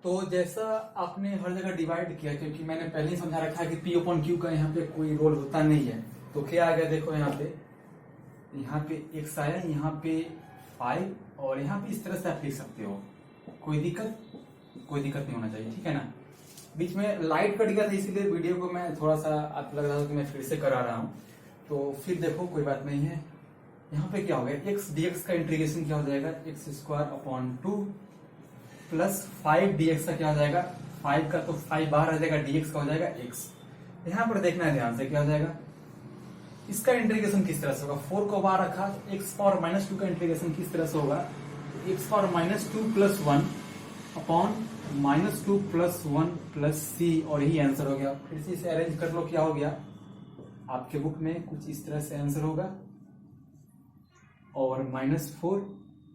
तो जैसा आपने हर जगह डिवाइड किया, क्योंकि मैंने पहले ही समझा रखा है कि पी अपॉन क्यू का यहाँ पे कोई रोल होता नहीं है, तो क्या आ गया देखो यहाँ पे एक्स आया, यहाँ पे 5 और यहाँ पे इस तरह से आप लिख सकते हो। कोई दिक्कत नहीं होना चाहिए, ठीक है ना। बीच में लाइट कट गया था, इसीलिए वीडियो को मैं थोड़ा सा आपको लग रहा था कि मैं फिर से करा रहा हूँ। तो फिर देखो कोई बात नहीं है। यहाँ पे क्या हो गया, एक्स डीएक्स का इंटीग्रेशन क्या हो जाएगा, x square upon 2 plus 5 dx का क्या हो जाएगा, 5 का तो 5 बाहर आ जाएगा, डीएक्स का हो जाएगा एक्स। यहाँ पर देखना है ध्यान से क्या हो जाएगा, इसका इंटीग्रेशन किस तरह से होगा। 4 को बाहर रखा, एक्स पावर माइनस 2 का इंटीग्रेशन किस तरह से होगा, x power minus 2 plus 1 upon minus 2 plus 1 plus C, और यही आंसर हो गया। फिर से इसे अरेंज कर लो, क्या हो गया आपके बुक में कुछ इस तरह से आंसर होगा, और -4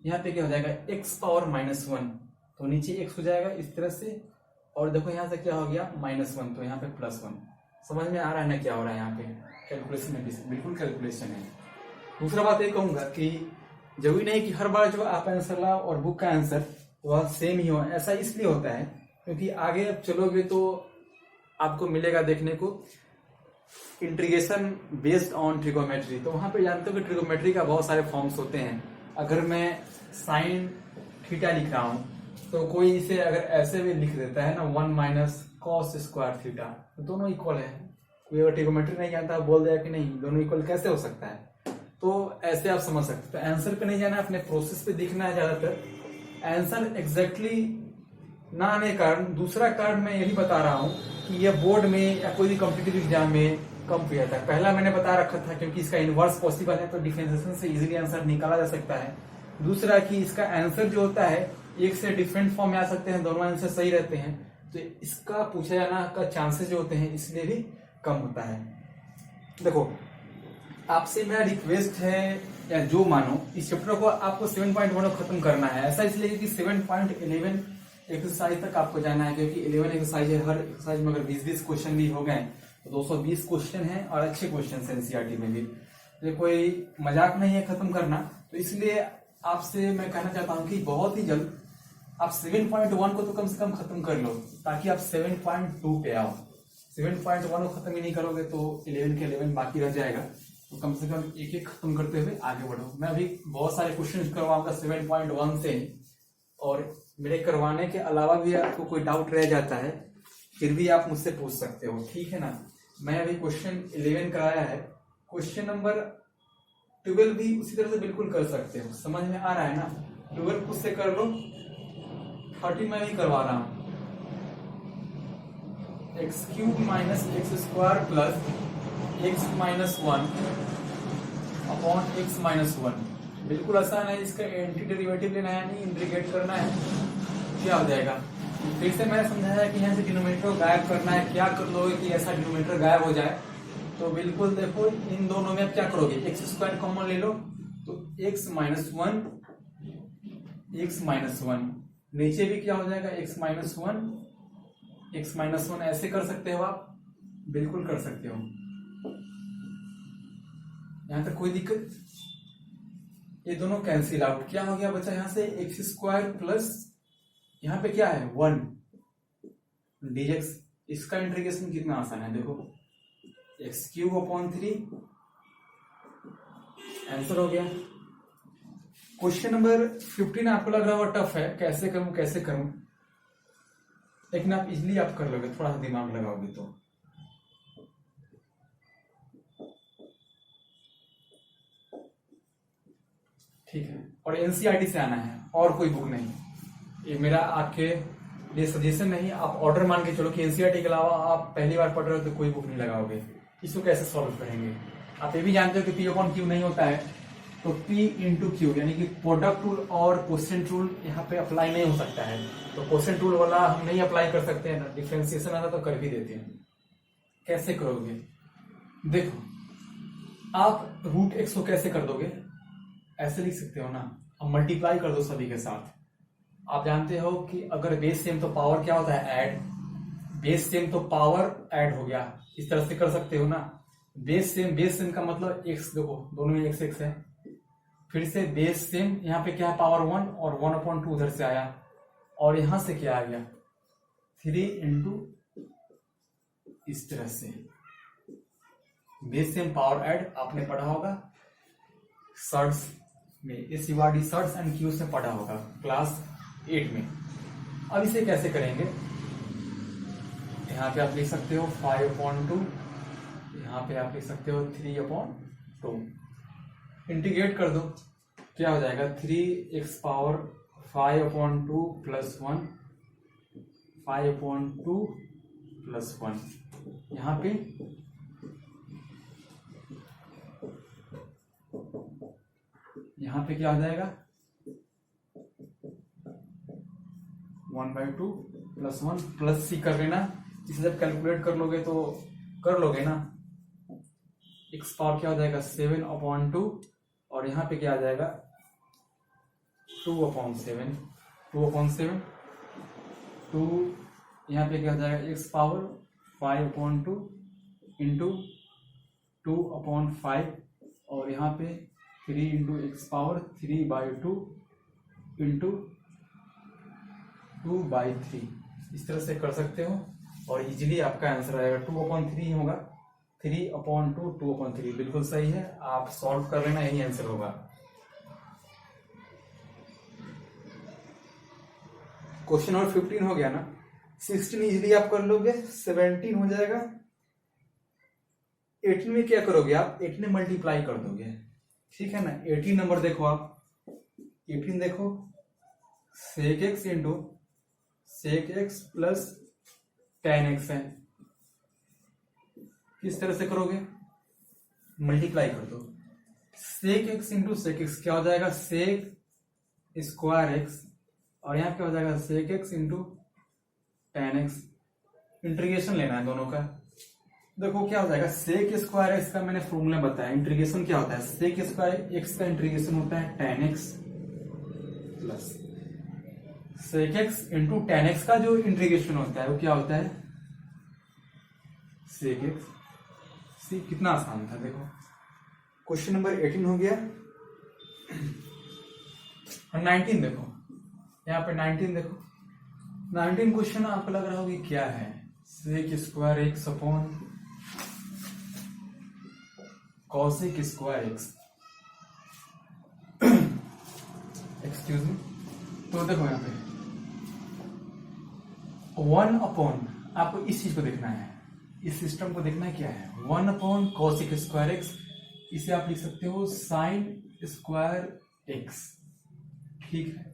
यहाँ पे क्या हो जाएगा, एक्स पावर -1, तो नीचे एक्स हो जाएगा इस तरह से, और देखो यहाँ से क्या हो गया -1, तो यहाँ पे +1। समझ में आ रहा है ना क्या हो रहा है, यहाँ पे कैलकुलेशन है, बिल्कुल कैलकुलेशन है। दूसरा बात ये कहूंगा कि जरूरी नहीं कि हर बार जो आप आंसर लाओ और बुक का आंसर वह सेम ही हो। ऐसा इसलिए होता है क्योंकि आगे अब चलोगे तो आपको मिलेगा देखने को इंटीग्रेशन बेस्ड ऑन ट्रिगोमेट्री। तो वहां पे जानते हो कि ट्रिगोमेट्री का बहुत सारे फॉर्म्स होते हैं। अगर मैं साइन थीटा लिख रहा हूं तो कोई इसे अगर ऐसे भी लिख देता है ना, 1 माइनस कॉस स्क्वायर थीटा, तो दोनों इक्वल है। कोई अगर ट्रिगोमेट्री नहीं जानता बोल दिया कि नहीं दोनों इक्वल कैसे हो सकता है, तो ऐसे आप समझ सकते हो। तो आंसर पे नहीं जाना, अपने प्रोसेस पे दिखना है ज्यादातर। आंसर एग्जैक्टली ना आने के कारण दूसरा कारण मैं यही बता रहा हूं कि यह बोर्ड में या कोई भी कॉम्पिटिटिव एग्जाम में कम पूछा था। पहला मैंने बता रखा था क्योंकि इसका इनवर्स पॉसिबल है, तो डिफरेंशिएशन से इजीली आंसर निकाला जा सकता है। दूसरा कि इसका आंसर जो होता है एक से डिफरेंट फॉर्म में आ सकते हैं, दोनों आंसर सही रहते हैं, तो इसका पूछा जाना का चांसेस जो होते हैं इसलिए भी कम होता है। देखो आपसे मेरा रिक्वेस्ट है, या जो मानो इस चैप्टर को आपको 7.1 खत्म करना है। ऐसा इसलिए क्योंकि 7.11 एक्सरसाइज तक आपको जाना है, क्योंकि 11 एक्सरसाइज है। हर एक्सरसाइज में अगर 20-20 क्वेश्चन भी हो गए तो 220 क्वेश्चन है, और अच्छे क्वेश्चन है एनसीईआरटी में भी। तो कोई मजाक नहीं है खत्म करना, तो इसलिए आपसे मैं कहना चाहता हूं कि बहुत ही जल्द आप 7.1 को तो कम से कम खत्म कर लो, ताकि आप 7.2 पे आओ। 7.1 को खत्म ही नहीं करोगे तो 11 के 11 बाकी रह जाएगा। तो कम से कम एक एक खत्म करते हुए आगे बढ़ो। मैं अभी बहुत सारे क्वेश्चन करवाऊंगा 7.1 से, और मेरे करवाने के अलावा भी आपको कोई डाउट रह जाता है फिर भी आप मुझसे पूछ सकते हो, ठीक है ना। मैं अभी क्वेश्चन 11 कराया है, क्वेश्चन नंबर 12 भी उसी तरह से बिल्कुल कर सकते हो। समझ में आ रहा है ना, 12 खुद से कर लो, 30 मैं भी करवा रहा हूं। x³ minus x square plus x minus 1 upon x minus 1। बिल्कुल आसान है, इसका एंटी डेरिवेटिव लेना है, नहीं इंटीग्रेट करना है, क्या हो जाएगा। फिर से मैंने समझाया कि यहाँ से डिनोमिनेटर गायब करना है। क्या कर लोगे कि ऐसा डिनोमिनेटर गायब हो जाए, तो बिल्कुल देखो इन दोनों में आप क्या करोगे, एक्स स्क्वायर कॉमन ले लो, तो x माइनस 1 नीचे भी क्या हो जाएगा, x माइनस 1 ऐसे कर सकते हो आप, बिल्कुल कर सकते हो। यहां तक कोई दिक्कत, ये दोनों कैंसिल आउट। क्या हो गया बचा यहां से, एक्स स्क्वायर प्लस यहां पे क्या है 1 dx। इसका इंटीग्रेशन कितना आसान है, देखो x³ अपॉन 3 आंसर हो गया। क्वेश्चन नंबर 15 आपको लग रहा होगा टफ है, कैसे करूं, लेकिन आप इजीली आप कर लोगे, थोड़ा सा दिमाग लगाओगे तो। ठीक है, और एनसीईआरटी से आना है, और कोई बुक नहीं। ये मेरा आपके लिए सजेशन नहीं, आप ऑर्डर मान के चलो कि एनसीईआरटी के अलावा आप पहली बार पढ़ रहे हो तो कोई बुक नहीं लगाओगे। इसको कैसे सॉल्व करेंगे, आप ये भी जानते हो कि पी अपॉन क्यू नहीं होता है, तो पी इंटू क्यू यानी कि प्रोडक्ट रूल और क्वोशिएंट रूल यहाँ पे अप्लाई नहीं हो सकता है। तो क्वोशिएंट रूल वाला हम नहीं अप्लाई कर सकते हैं ना, डिफरेंशिएशन आता तो कर भी देते हैं। कैसे करोगे, देखो आप रूट एक्स को कैसे कर दोगे, ऐसे लिख सकते हो ना, अब मल्टीप्लाई कर दो सभी के साथ। आप जानते हो कि अगर बेस सेम तो पावर क्या होता है, ऐड। बेस सेम तो पावर ऐड हो गया, इस तरह से कर सकते हो ना। बेस सेम का मतलब एक्स, देखो दोनों में x है। फिर से बेस सेम, यहाँ पे क्या है पावर 1 और 1/2 उधर से आया, और यहां से क्या आ गया 3 इंटू इस तरह से बेस सेम पावर ऐड आपने पढ़ा होगा सर्ट्स में, इस यूआरडी सर्ट्स एंड क्यूज में पढ़ा होगा क्लास 8 में। अब इसे कैसे करेंगे, यहाँ पे आप लिख सकते हो 5/2, यहाँ पे आप लिख सकते हो 3/2, इंटीग्रेट कर दो, क्या हो जाएगा 3x पावर 5/2 प्लस 1, 5/2 प्लस 1, यहाँ पे क्या हो जाएगा 1/2 प्लस 1 प्लस c कर लेना, इसे जब कैलकुलेट कर लोगे तो कर लोगे ना, x पावर क्या हो जाएगा 7/2 और यहाँ पे क्या आ जाएगा 2/7, 2/7, 2 यहाँ पे क्या हो जाएगा x पावर 5/2 इंटू 2/5 और यहाँ पे 3 इंटू x पावर 3/2 इंटू 2/3, इस तरह से कर सकते हो और इजीली आपका आंसर आएगा 2/3 होगा, 3/2 2/3 बिल्कुल सही है, आप सॉल्व कर लेना, यही आंसर होगा। क्वेश्चन नंबर 15 हो गया ना, 16 इजीली आप कर लोगे, 17 हो जाएगा, 18 में क्या करोगे आप 18 में मल्टीप्लाई कर दोगे, ठीक है ना। 18 नंबर देखो आप, 18 देखो sec x into sec x plus tan x है, किस तरह से करोगे मल्टीप्लाई कर दो, sec x into sec x क्या हो जाएगा sec स्क्वायर x और यहाँ क्या हो जाएगा sec x into tan x, integration लेना है दोनों का। देखो क्या हो जाएगा sec स्क्वायर x का मैंने फॉर्मूला बताया, इंटीग्रेशन क्या होता है sec स्क्वायर x का इंटीग्रेशन होता है tan x plus sec x into tan x का जो इंटीग्रेशन होता है वो क्या होता है sec x। सी कितना आसान था, देखो क्वेश्चन नंबर 18 हो गया। 19 देखो, यहाँ पे 19 देखो, 19 क्वेश्चन आपको लग रहा होगा क्या है sec square x upon cosec square x, excuse me. तो देखो यहाँ पे 1 अपॉन, आपको इस चीज को देखना है, इस सिस्टम को देखना है क्या है 1 अपॉन cosec स्क्वायर x, इसे आप लिख सकते हो sin स्क्वायर x, ठीक है।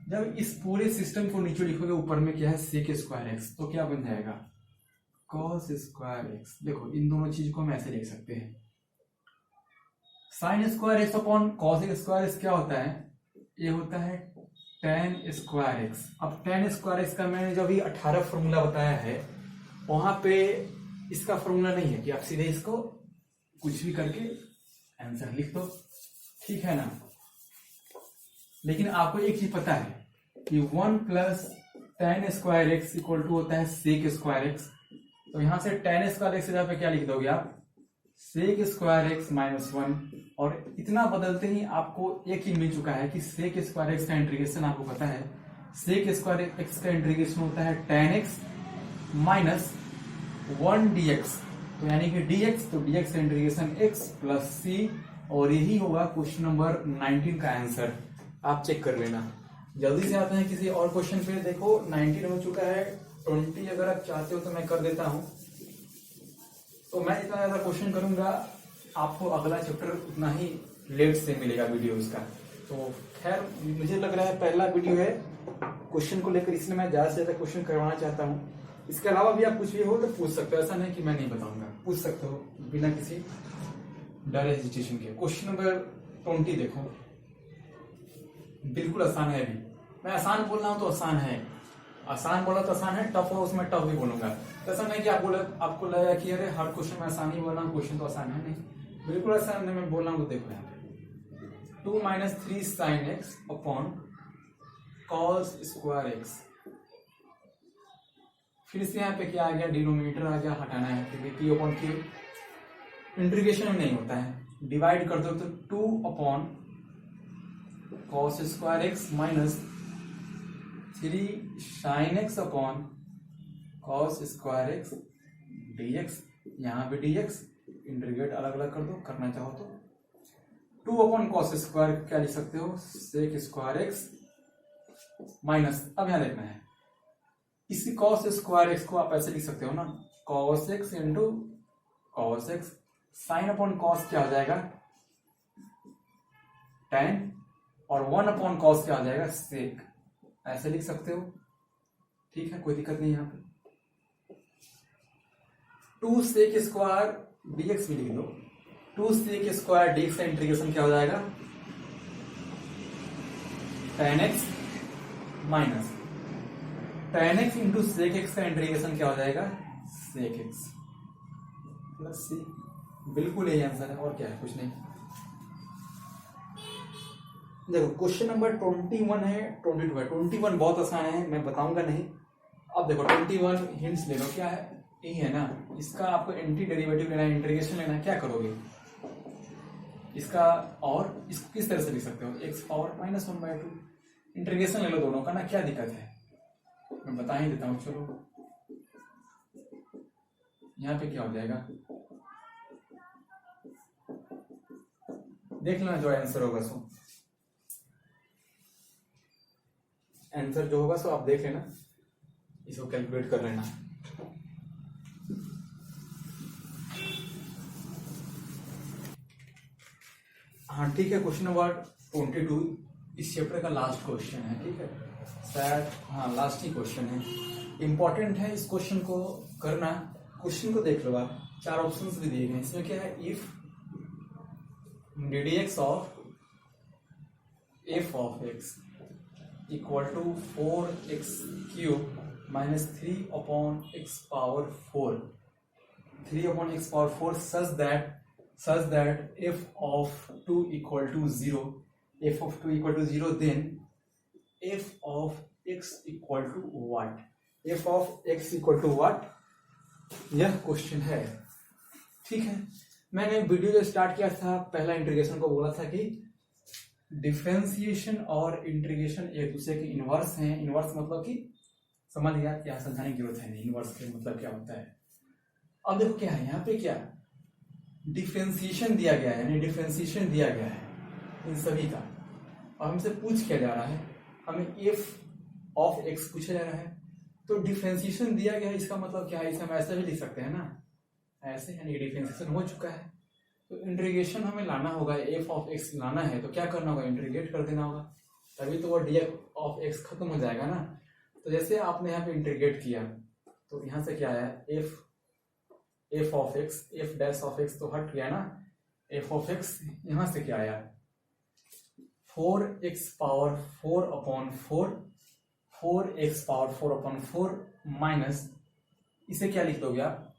जब इस पूरे सिस्टम को नीचे लिखोगे ऊपर में क्या है sec स्क्वायर x, तो क्या बन जाएगा cos स्क्वायर x। देखो इन दोनों चीज को हम ऐसे लिख सकते हैं, sin square x upon cosec square x क्या होता है, ये होता है tan स्क्वायर x। अब tan स्क्वायर x का मैंने जो अभी 18 फॉर्मूला बताया है वहां पे इसका फॉर्मूला नहीं है कि आप सीधे इसको कुछ भी करके आंसर लिख दो, ठीक है ना। लेकिन आपको एक चीज पता है कि 1 plus tan square x equal to होता है sec स्क्वायर x, तो यहां से tan स्क्वायर x जगह पे क्या लिख दोगे आप sec स्क्वायर x माइनस 1, और इतना बदलते ही आपको एक ही मिल चुका है कि sec स्क्वायर x का इंटीग्रेशन आपको पता है, sec स्क्वायर x का इंटीग्रेशन होता है tan x माइनस 1 dx, तो यानी कि dx, तो dx का इंटीग्रेशन x प्लस c, और यही होगा क्वेश्चन नंबर 19 का आंसर। आप चेक कर लेना। जल्दी से आते हैं किसी और क्वेश्चन पे। देखो 19 हो चुका है, 20 अगर आप चाहते हो तो मैं कर देता हूं। तो मैं इतना ज्यादा क्वेश्चन करूंगा, आपको अगला चैप्टर उतना ही लेट से मिलेगा वीडियोस का। तो खैर मुझे लग रहा है पहला वीडियो है क्वेश्चन को लेकर, इसलिए मैं ज्यादा से ज्यादा क्वेश्चन करवाना चाहता हूँ। इसके अलावा भी आप कुछ भी हो तो पूछ सकते हो, ऐसा नहीं कि मैं नहीं बताऊंगा, पूछ सकते हो बिना किसी डर हेजिटेशन के। क्वेश्चन नंबर 20 देखो, बिल्कुल आसान है। अभी मैं आसान बोल रहा हूं तो आसान है, आसान बोला तो आसान है, टफ हो उसमें टफ भी बोलूंगा। ऐसा नहीं कि आपको लगेगा कि अरे हर क्वेश्चन में आसान ही बोल रहा हूँ, क्वेश्चन तो आसान है, नहीं बिल्कुल आसान है मैं बोल रहा हूँ। देखो यहाँ पे 2 minus 3 sine x upon cos square x, फिर से यहाँ पे क्या आ गया डिनोमिनेटर आ गया, हटाना है क्योंकि टी अपॉन क्यू इंटीग्रेशन में नहीं होता है, डिवाइड कर दो तो 2 upon cos square x minus 3 sine x upon cos square x dx, यहाँ भी dx, इंटीग्रेट अलग अलग कर दो करना चाहो तो। 2/cos स्क्वायर क्या लिख सकते हो, सेक स्क्वायर एक्स माइनस, अब यहां देखना है इसी cos स्क्वायर एक्स को आप ऐसे लिख सकते हो ना, cos x into cos x, sine upon cos क्या हो जाएगा tan, और 1/cos क्या हो जाएगा सेक, ऐसे लिख सकते हो। ठीक है, कोई दिक्कत नहीं यहाँ पे। 2 सेक स्क्वायर dx भी लिख दो, 2 सेक स्क्वायर dx का इंटीग्रेशन क्या हो जाएगा tan x minus tan x into sec x का इंटीग्रेशन क्या हो जाएगा सेक x प्लस सी। बिल्कुल यही आंसर है, और क्या है, कुछ नहीं। देखो क्वेश्चन नंबर 21 है, 22 है। 21 बहुत आसान है, मैं बताऊंगा नहीं। अब देखो 21 हिंट्स ले लो, क्या है यही है ना, इसका आपको एंटी डेरिवेटिव लेना है, इंटीग्रेशन लेना है, क्या करोगे इसका, और इसको किस तरह से लिख सकते हो x पावर -1/2, इंटीग्रेशन ले लो दोनों का ना, क्या दिक्कत है, मैं बता ही देता हूं। चलो यहाँ पे क्या हो जाएगा देख लेना, जो आंसर होगा सो आंसर जो होगा सो आप देख लेना, इसको कैलकुलेट कर लेना। हाँ ठीक है, क्वेश्चन नंबर 22 इस चैप्टर का लास्ट क्वेश्चन है। ठीक है, शायद हाँ लास्ट ही क्वेश्चन है, इंपॉर्टेंट है, इस क्वेश्चन को करना। क्वेश्चन को देख लो आप, 4 ऑप्शंस भी दिए गए, इसमें क्या है, if ddx of f of x equal to 4x³ minus 3/x power 4, 3/x power 4 such that f of 2 equal to 0, f of 2 equal to 0, then f of x equal to what, f of x equal to what, यह question है। ठीक है, मैंने video जो start किया था पहला integration को बोला था कि डिफरेंशिएशन और इंटीग्रेशन एक दूसरे के इनवर्स हैं। इनवर्स मतलब कि समझ गया, क्या समझाने की जरूरत है नहीं, इनवर्स के मतलब क्या होता है। अब देखो क्या है यहाँ पे, क्या डिफरेंशिएशन दिया गया है, यानी डिफरेंशिएशन दिया गया है इन सभी का, और हमसे पूछ किया जा रहा है, हमें एफ ऑफ एक्स पूछा जा रहा है, तो डिफरेंशिएशन दिया गया है, इसका मतलब क्या है, इसे हम ऐसे भी लिख सकते हैं ना, ऐसे, यानी डिफरेंशिएशन हो चुका है, तो इंटीग्रेशन हमें लाना होगा, एफ ऑफ एक्स लाना है तो क्या करना होगा, इंटीग्रेट कर देना होगा, तभी तो वो डी ऑफ एक्स खत्म हो जाएगा ना। तो जैसे आपने यहाँ पे इंटीग्रेट किया तो यहाँ से क्या आया, F of x, F dash of x तो हट गया ना, एफ ऑफ एक्स यहाँ से क्या आया 4x power 4/4, 4x power 4/4 minus, इसे क्या लिख दोगे आप,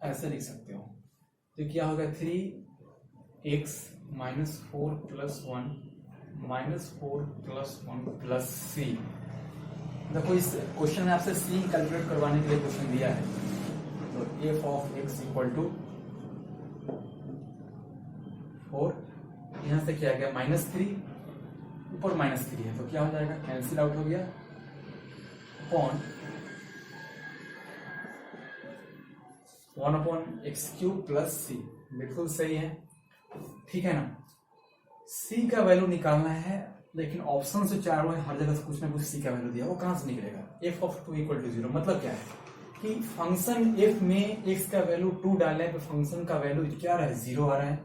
ऐसे लिख सकते हो, तो क्या होगा 3x minus 4 plus 1 minus 4 plus 1 plus C. देखो इस क्वेश्चन में आपसे सी कैलकुलेट करवाने के लिए क्वेश्चन दिया है, तो f of x equal to 4, यहां से क्या आ गया -3, ऊपर -3 है तो क्या हो जाएगा, कैंसिल आउट हो गया, अपॉन 1/x³ प्लस सी, बिल्कुल सही है। ठीक है ना, सी का वैल्यू निकालना है, लेकिन ऑप्शन से चारों हर जगह से कुछ ना कुछ सी का वैल्यू दिया, वो कहां से निकलेगा, एफ ऑफ 2 इक्वल टू 0, मतलब क्या है कि फंक्शन एफ में एक्स का वैल्यू 2 डालने पे फंक्शन का वैल्यू क्या आ रहा है, 0 आ रहा है,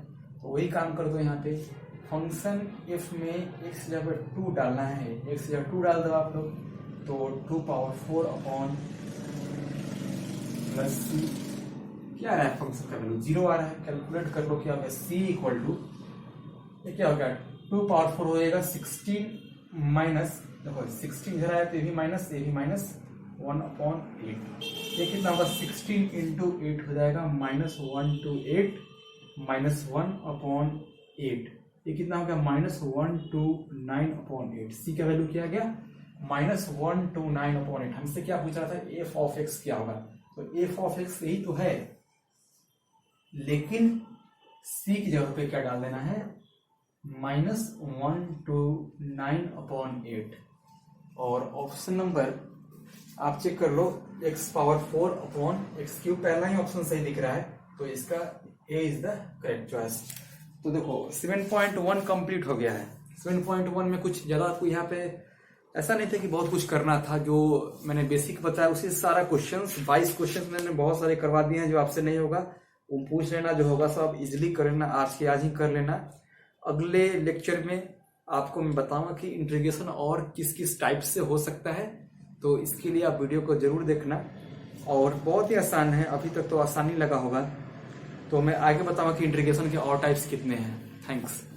तो वही काम कर दो यहाँ पे, फंक्शन एफ में एक्स जब 2 डालना है, एक्स जब 2 डाल दो आप लोग, तो 2/4 अपॉन प्लस सी, क्या आ रहा है फंक्शन का वैल्यू 0 आ रहा है, कैलकुलेट कर लो क्या होगा, सी इक्वल टू ये क्या होगा 2/4 हो जाएगा 16 माइनस, देखो 16 इधर आया तो ये भी माइनस, ये भी माइनस 1/8, ये कितना होगा 16 इंटू 8 हो जाएगा -128 माइनस 1/8, ये कितना हो गया -129/8, सी का वैल्यू क्या आ गया -129/8। हमसे क्या पूछ रहा था, एफ ऑफ एक्स क्या होगा, तो एफ ऑफ एक्स यही तो है, लेकिन सी की जगह पे क्या डाल देना है -129/8, और ऑप्शन नंबर आप चेक कर लो, x power 4 upon x cube, पहला ही ऑप्शन सही दिख रहा है, तो इसका ए इज द करेक्ट चॉइस। तो देखो 7.1 कंप्लीट हो गया है। 7.1 में कुछ ज्यादा आपको यहाँ पे ऐसा नहीं था कि बहुत कुछ करना था, जो मैंने बेसिक बताया उसी सारा क्वेश्चंस 22 क्वेश्चंस मैंने बहुत सारे करवा दिए हैं। जो आपसे नहीं होगा वो पूछ लेना, जो होगा सब आप इजिली कर लेना, आज के आज ही कर लेना। अगले लेक्चर में आपको मैं बताऊंगा कि इंटीग्रेशन और किस किस टाइप से हो सकता है, तो इसके लिए आप वीडियो को जरूर देखना। और बहुत ही आसान है, अभी तक तो आसानी लगा होगा, तो मैं आगे बताऊंगा कि इंटीग्रेशन के और टाइप्स कितने हैं। थैंक्स।